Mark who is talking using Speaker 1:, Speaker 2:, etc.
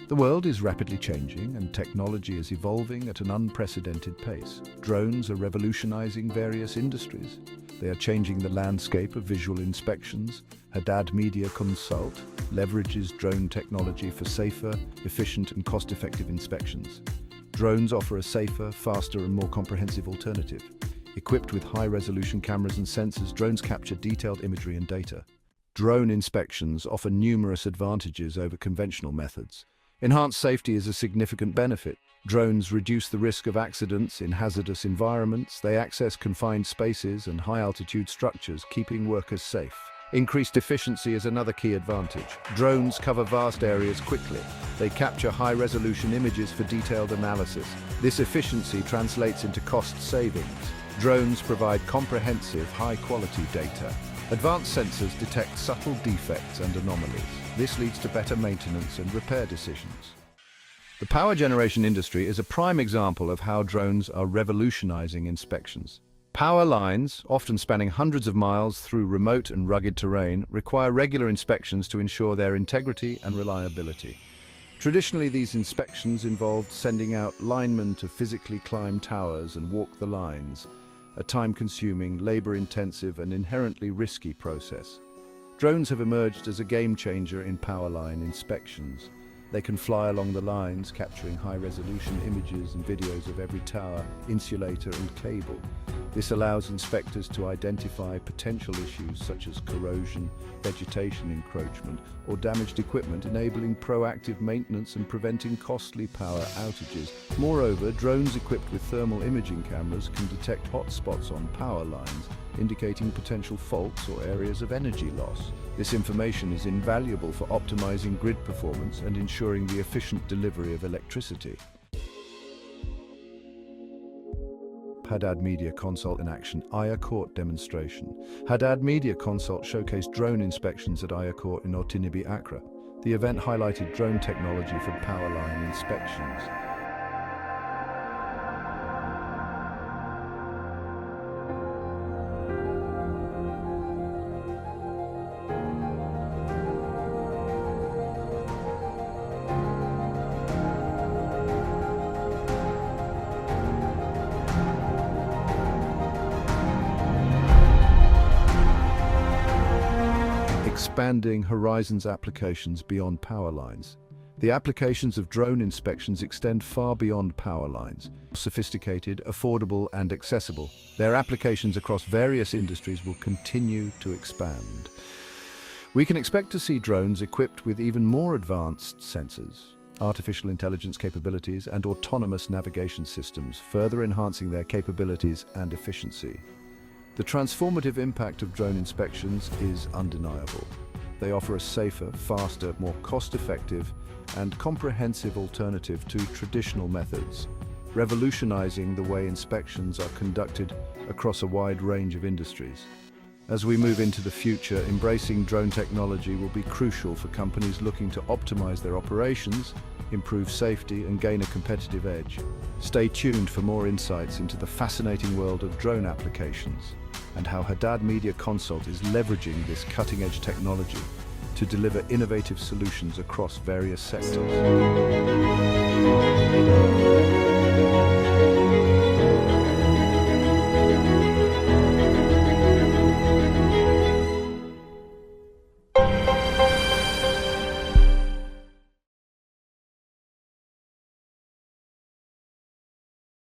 Speaker 1: The world is rapidly changing and technology is evolving at an unprecedented pace. Drones are revolutionizing various industries. They are changing the landscape of visual inspections. Hadad Media Consult leverages drone technology for safer, efficient and cost-effective inspections. Drones offer a safer, faster and more comprehensive alternative. Equipped with high-resolution cameras and sensors, drones capture detailed imagery and data. Drone inspections offer numerous advantages over conventional methods. Enhanced safety is a significant benefit. Drones reduce the risk of accidents in hazardous environments. They access confined spaces and high-altitude structures, keeping workers safe. Increased efficiency is another key advantage. Drones cover vast areas quickly. They capture high-resolution images for detailed analysis. This efficiency translates into cost savings. Drones provide comprehensive, high-quality data. Advanced sensors detect subtle defects and anomalies. This leads to better maintenance and repair decisions. The power generation industry is a prime example of how drones are revolutionizing inspections. Power lines, often spanning hundreds of miles through remote and rugged terrain, require regular inspections to ensure their integrity and reliability. Traditionally, these inspections involved sending out linemen to physically climb towers and walk the lines, a time-consuming, labor-intensive and inherently risky process. Drones have emerged as a game-changer in power line inspections. They can fly along the lines, capturing high-resolution images and videos of every tower, insulator and cable. This allows inspectors to identify potential issues such as corrosion, vegetation encroachment, or damaged equipment, enabling proactive maintenance and preventing costly power outages. Moreover, drones equipped with thermal imaging cameras can detect hotspots on power lines, indicating potential faults or areas of energy loss. This information is invaluable for optimizing grid performance and ensuring the efficient delivery of electricity. Hadad Media Consult in action, Aya Court demonstration. Hadad Media Consult showcased drone inspections at Aya Court in Otinibi, Accra. The event highlighted drone technology for power line inspections. Expanding Horizon's applications beyond power lines. The applications of drone inspections extend far beyond power lines. Sophisticated, affordable, and accessible, their applications across various industries will continue to expand. We can expect to see drones equipped with even more advanced sensors, artificial intelligence capabilities, and autonomous navigation systems, further enhancing their capabilities and efficiency. The transformative impact of drone inspections is undeniable. They offer a safer, faster, more cost-effective, and comprehensive alternative to traditional methods, revolutionizing the way inspections are conducted across a wide range of industries. As we move into the future, embracing drone technology will be crucial for companies looking to optimize their operations, improve safety, and gain a competitive edge. Stay tuned for more insights into the fascinating world of drone applications and how Hadad Media Consult is leveraging this cutting-edge technology to deliver innovative solutions across various sectors.